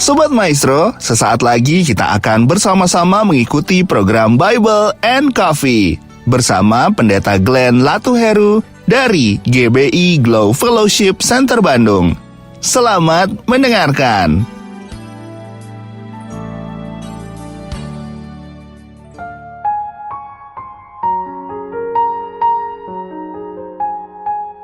Sobat Maestro, sesaat lagi kita akan bersama-sama mengikuti program Bible and Coffee bersama Pendeta Glenn Latuheru dari GBI Glow Fellowship Center Bandung. Selamat mendengarkan.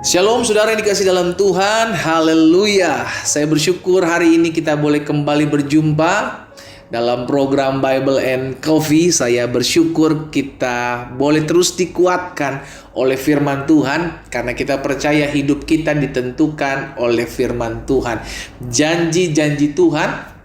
Shalom saudara yang dikasih dalam Tuhan, haleluya. Saya bersyukur hari ini kita boleh kembali berjumpa dalam program Bible and Coffee. Saya bersyukur kita boleh terus dikuatkan oleh firman Tuhan, karena kita percaya hidup kita ditentukan oleh firman Tuhan. Janji-janji Tuhan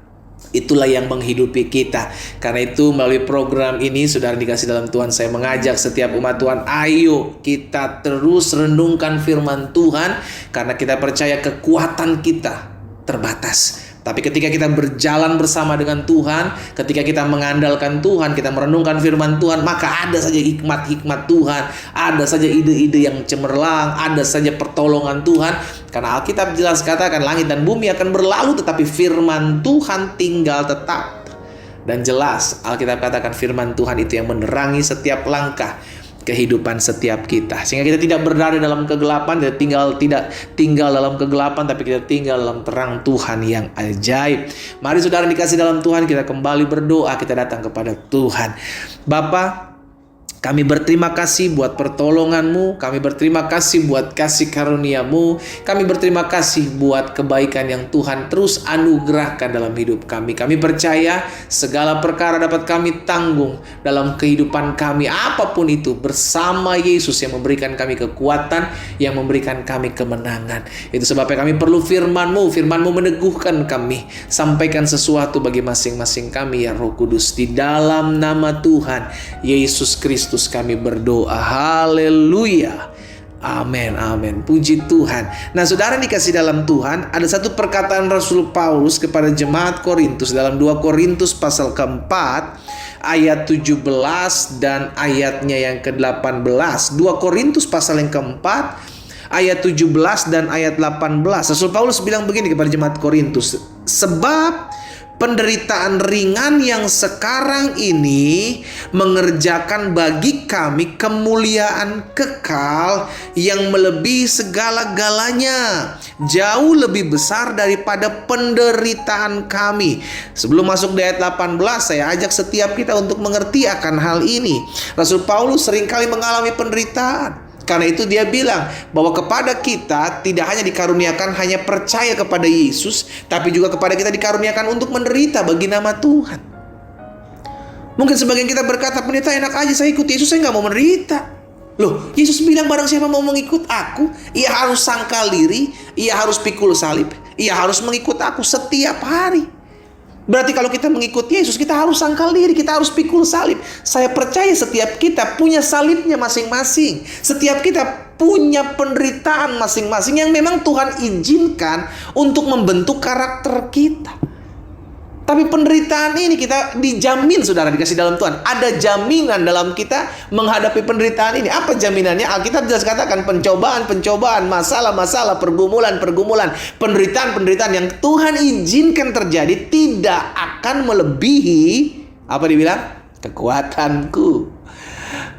itulah yang menghidupi kita. Karena itu melalui program ini, saudara dikasih dalam Tuhan, saya mengajak setiap umat Tuhan, ayo kita terus renungkan firman Tuhan, karena kita percaya kekuatan kita terbatas. Tapi ketika kita berjalan bersama dengan Tuhan, ketika kita mengandalkan Tuhan, kita merenungkan firman Tuhan, maka ada saja hikmat-hikmat Tuhan, ada saja ide-ide yang cemerlang, ada saja pertolongan Tuhan. Karena Alkitab jelas katakan langit dan bumi akan berlalu, tetapi firman Tuhan tinggal tetap. Dan jelas Alkitab katakan firman Tuhan itu yang menerangi setiap langkah kehidupan setiap kita, sehingga kita tidak berada dalam kegelapan, tidak tinggal dalam kegelapan, tapi kita tinggal dalam terang Tuhan yang ajaib. Mari saudara dikasih dalam Tuhan, kita kembali berdoa, kita datang kepada Tuhan. Bapa, kami berterima kasih buat pertolongan-Mu, kami berterima kasih buat kasih karunia-Mu, kami berterima kasih buat kebaikan yang Tuhan terus anugerahkan dalam hidup kami. Kami percaya segala perkara dapat kami tanggung dalam kehidupan kami, apapun itu, bersama Yesus yang memberikan kami kekuatan, yang memberikan kami kemenangan. Itu sebabnya kami perlu firman-Mu, firman-Mu meneguhkan kami. Sampaikan sesuatu bagi masing-masing kami, ya Roh Kudus. Di dalam nama Tuhan Yesus Kristus kami berdoa, haleluya, amin, amin, puji Tuhan. Nah saudara dikasih dalam Tuhan, ada satu perkataan Rasul Paulus kepada jemaat Korintus dalam 2 Korintus pasal keempat ayat 17 dan ayatnya yang ke-18. 2 Korintus pasal yang keempat ayat 17 dan ayat 18. Rasul Paulus bilang begini kepada jemaat Korintus, sebab penderitaan ringan yang sekarang ini mengerjakan bagi kami kemuliaan kekal yang melebihi segala-galanya, jauh lebih besar daripada penderitaan kami. Sebelum masuk di ayat 18, saya ajak setiap kita untuk mengerti akan hal ini. Rasul Paulus seringkali mengalami penderitaan. Karena itu dia bilang bahwa kepada kita tidak hanya dikaruniakan hanya percaya kepada Yesus, tapi juga kepada kita dikaruniakan untuk menderita bagi nama Tuhan. Mungkin sebagian kita berkata, pendeta enak aja saya ikut Yesus, saya gak mau menderita. Loh, Yesus bilang barang siapa mau mengikut aku, ia harus sangkal diri, ia harus pikul salib, ia harus mengikut aku setiap hari. Berarti kalau kita mengikuti Yesus, kita harus sangkal diri, kita harus pikul salib. Saya percaya setiap kita punya salibnya masing-masing. Setiap kita punya penderitaan masing-masing yang memang Tuhan izinkan untuk membentuk karakter kita. Tapi penderitaan ini kita dijamin, saudara dikasih dalam Tuhan. Ada jaminan dalam kita menghadapi penderitaan ini. Apa jaminannya? Alkitab jelas katakan pencobaan, masalah-masalah, pergumulan, penderitaan yang Tuhan izinkan terjadi tidak akan melebihi, apa dibilang? Kekuatanku.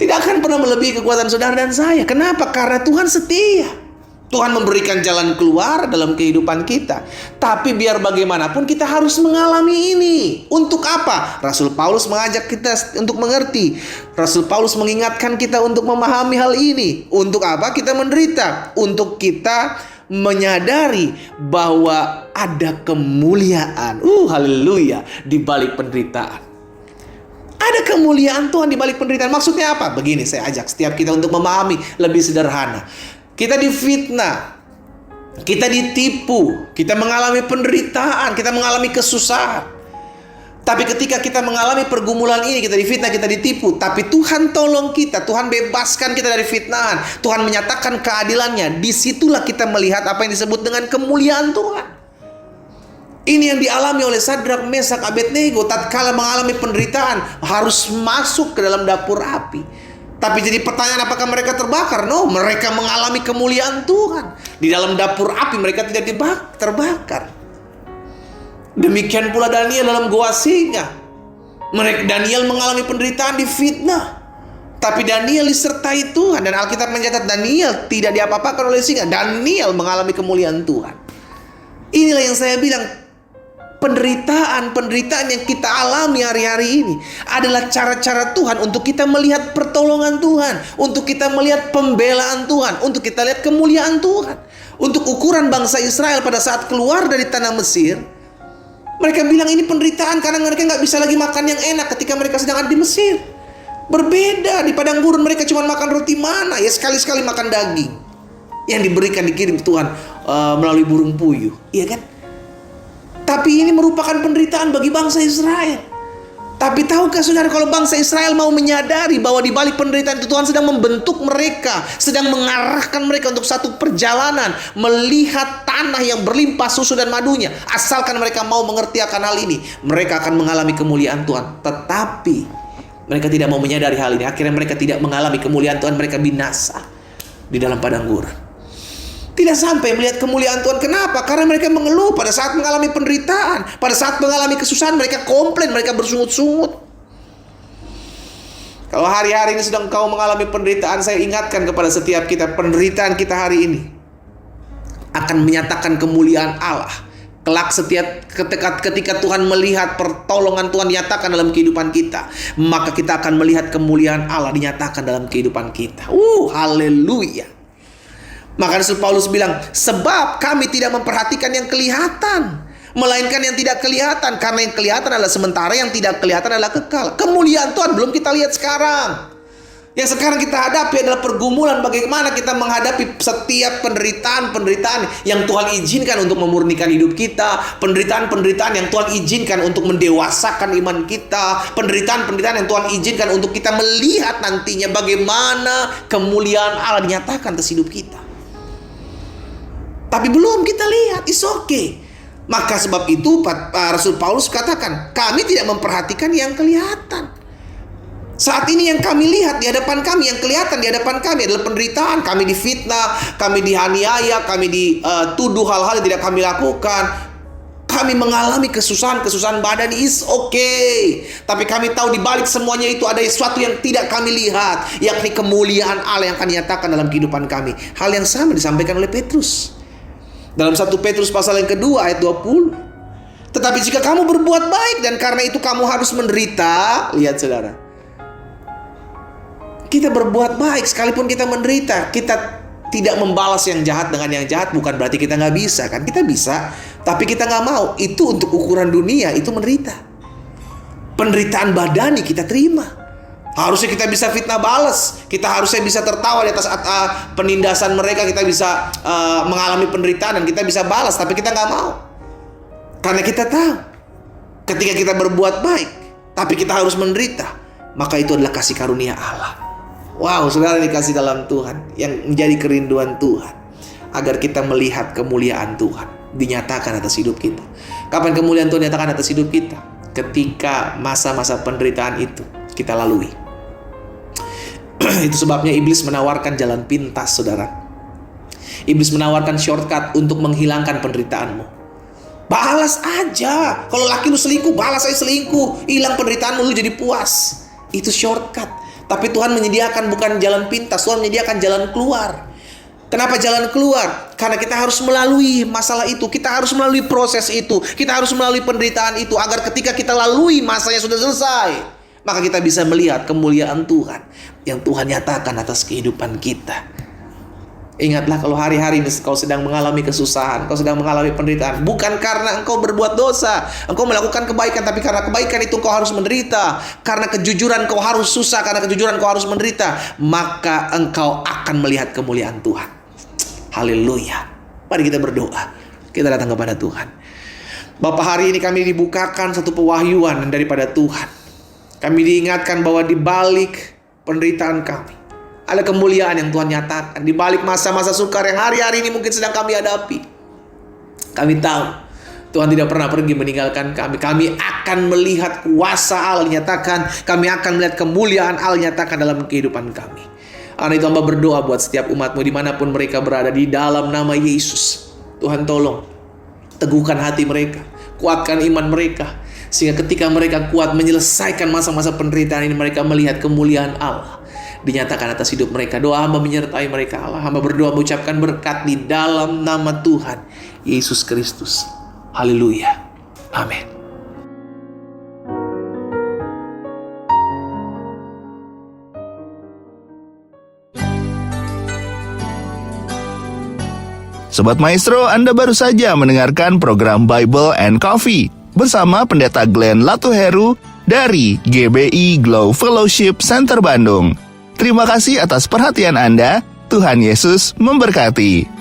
Tidak akan pernah melebihi kekuatan saudara dan saya. Kenapa? Karena Tuhan setia. Tuhan memberikan jalan keluar dalam kehidupan kita. Tapi biar bagaimanapun kita harus mengalami ini. Untuk apa? Rasul Paulus mengajak kita untuk mengerti. Rasul Paulus mengingatkan kita untuk memahami hal ini. Untuk apa kita menderita? Untuk kita menyadari bahwa ada kemuliaan. Haleluya, di balik penderitaan. Ada kemuliaan Tuhan di balik penderitaan. Maksudnya apa? Begini, saya ajak setiap kita untuk memahami lebih sederhana. Kita difitnah, kita ditipu, kita mengalami penderitaan, kita mengalami kesusahan. Tapi ketika kita mengalami pergumulan ini, kita difitnah, kita ditipu, tapi Tuhan tolong kita, Tuhan bebaskan kita dari fitnahan, Tuhan menyatakan keadilannya. Disitulah kita melihat apa yang disebut dengan kemuliaan Tuhan. Ini yang dialami oleh Sadrak, Mesak, Abednego tatkala mengalami penderitaan, harus masuk ke dalam dapur api. Tapi jadi pertanyaan, apakah mereka terbakar? No, mereka mengalami kemuliaan Tuhan. Di dalam dapur api mereka tidak terbakar. Demikian pula Daniel dalam goa singa. Daniel mengalami penderitaan, difitnah. Tapi Daniel disertai Tuhan. Dan Alkitab mencatat Daniel tidak diapa-apakan oleh singa. Daniel mengalami kemuliaan Tuhan. Inilah yang saya bilang, penderitaan yang kita alami hari-hari ini adalah cara-cara Tuhan untuk kita melihat pertolongan Tuhan, untuk kita melihat pembelaan Tuhan, untuk kita lihat kemuliaan Tuhan. Untuk ukuran bangsa Israel pada saat keluar dari tanah Mesir, mereka bilang ini penderitaan karena mereka nggak bisa lagi makan yang enak ketika mereka sedang ada di Mesir. Berbeda, di padang gurun mereka cuma makan roti mana, ya sekali-sekali makan daging yang dikirim Tuhan melalui burung puyuh, iya kan? Tapi ini merupakan penderitaan bagi bangsa Israel. Tapi tahukah saudara, kalau bangsa Israel mau menyadari bahwa di balik penderitaan itu Tuhan sedang membentuk mereka, sedang mengarahkan mereka untuk satu perjalanan melihat tanah yang berlimpah susu dan madunya. Asalkan mereka mau mengerti akan hal ini, mereka akan mengalami kemuliaan Tuhan. Tetapi mereka tidak mau menyadari hal ini. Akhirnya mereka tidak mengalami kemuliaan Tuhan, mereka binasa di dalam padang gurun. Tidak sampai melihat kemuliaan Tuhan. Kenapa? Karena mereka mengeluh pada saat mengalami penderitaan. Pada saat mengalami kesusahan, mereka komplain, mereka bersungut-sungut. Kalau hari-hari ini sedang kau mengalami penderitaan, saya ingatkan kepada setiap kita, penderitaan kita hari ini akan menyatakan kemuliaan Allah. Kelak ketika Tuhan melihat pertolongan Tuhan dinyatakan dalam kehidupan kita, maka kita akan melihat kemuliaan Allah dinyatakan dalam kehidupan kita. Haleluya. Maka Rasul Paulus bilang, sebab kami tidak memperhatikan yang kelihatan, melainkan yang tidak kelihatan. Karena yang kelihatan adalah sementara, yang tidak kelihatan adalah kekal. Kemuliaan Tuhan belum kita lihat sekarang. Yang sekarang kita hadapi adalah pergumulan bagaimana kita menghadapi setiap penderitaan yang Tuhan izinkan untuk memurnikan hidup kita. Penderitaan yang Tuhan izinkan untuk mendewasakan iman kita. Penderitaan yang Tuhan izinkan untuk kita melihat nantinya bagaimana kemuliaan Allah dinyatakan atas hidup kita. Tapi belum kita lihat, it's okay. Maka sebab itu Rasul Paulus katakan, kami tidak memperhatikan yang kelihatan. Saat ini yang kami lihat di hadapan kami, yang kelihatan di hadapan kami adalah penderitaan. Kami difitnah, kami dihaniaya, kami dituduh hal-hal yang tidak kami lakukan. Kami mengalami kesusahan badan, is okay. Tapi kami tahu di balik semuanya itu ada sesuatu yang tidak kami lihat, yakni kemuliaan Allah yang akan dinyatakan dalam kehidupan kami. Hal yang sama disampaikan oleh Petrus dalam 1 Petrus pasal yang kedua ayat 20. Tetapi jika kamu berbuat baik dan karena itu kamu harus menderita. Lihat saudara, kita berbuat baik sekalipun kita menderita, kita tidak membalas yang jahat dengan yang jahat, bukan berarti kita nggak bisa kan? Kita bisa, tapi kita nggak mau. Itu untuk ukuran dunia, itu menderita. Penderitaan badani kita terima. Harusnya kita bisa fitnah balas. Kita harusnya bisa tertawa di atas penindasan mereka. Kita bisa mengalami penderitaan dan kita bisa balas. Tapi kita nggak mau. Karena kita tahu, ketika kita berbuat baik, tapi kita harus menderita, maka itu adalah kasih karunia Allah. Wow, saudara dikasih dalam Tuhan, yang menjadi kerinduan Tuhan, agar kita melihat kemuliaan Tuhan dinyatakan atas hidup kita. Kapan kemuliaan Tuhan dinyatakan atas hidup kita? Ketika masa-masa penderitaan itu kita lalui. Itu sebabnya iblis menawarkan jalan pintas, saudara. Iblis menawarkan shortcut untuk menghilangkan penderitaanmu. Balas aja. Kalau laki lu selingkuh, balas aja selingkuh. Hilang penderitaanmu, lu jadi puas. Itu shortcut. Tapi Tuhan menyediakan bukan jalan pintas, Tuhan menyediakan jalan keluar. Kenapa jalan keluar? Karena kita harus melalui masalah itu. Kita harus melalui proses itu. Kita harus melalui penderitaan itu. Agar ketika kita lalui masanya sudah selesai, maka kita bisa melihat kemuliaan Tuhan yang Tuhan nyatakan atas kehidupan kita. Ingatlah, kalau hari-hari ini kau sedang mengalami kesusahan, kau sedang mengalami penderitaan, bukan karena engkau berbuat dosa, engkau melakukan kebaikan, tapi karena kebaikan itu engkau harus menderita. Karena kejujuran kau harus susah, karena kejujuran kau harus menderita, maka engkau akan melihat kemuliaan Tuhan. Haleluya. Mari kita berdoa. Kita datang kepada Tuhan. Bapa, hari ini kami dibukakan satu pewahyuan daripada Tuhan. Kami diingatkan bahwa di balik penderitaan kami ada kemuliaan yang Tuhan nyatakan. Di balik masa-masa sukar yang hari-hari ini mungkin sedang kami hadapi, kami tahu Tuhan tidak pernah pergi meninggalkan kami. Kami akan melihat kuasa Allah dinyatakan. Kami akan melihat kemuliaan Allah dinyatakan dalam kehidupan kami. Karena itu hamba berdoa buat setiap umatmu dimanapun mereka berada, di dalam nama Yesus. Tuhan tolong teguhkan hati mereka, kuatkan iman mereka. Sehingga ketika mereka kuat menyelesaikan masa-masa penderitaan ini, mereka melihat kemuliaan Allah dinyatakan atas hidup mereka. Doa hamba menyertai mereka Allah. Hamba berdoa mengucapkan berkat di dalam nama Tuhan Yesus Kristus. Haleluya. Amin. Sobat Maestro, Anda baru saja mendengarkan program Bible and Coffee bersama Pendeta Glenn Latuheru dari GBI Glow Fellowship Center Bandung. Terima kasih atas perhatian Anda. Tuhan Yesus memberkati.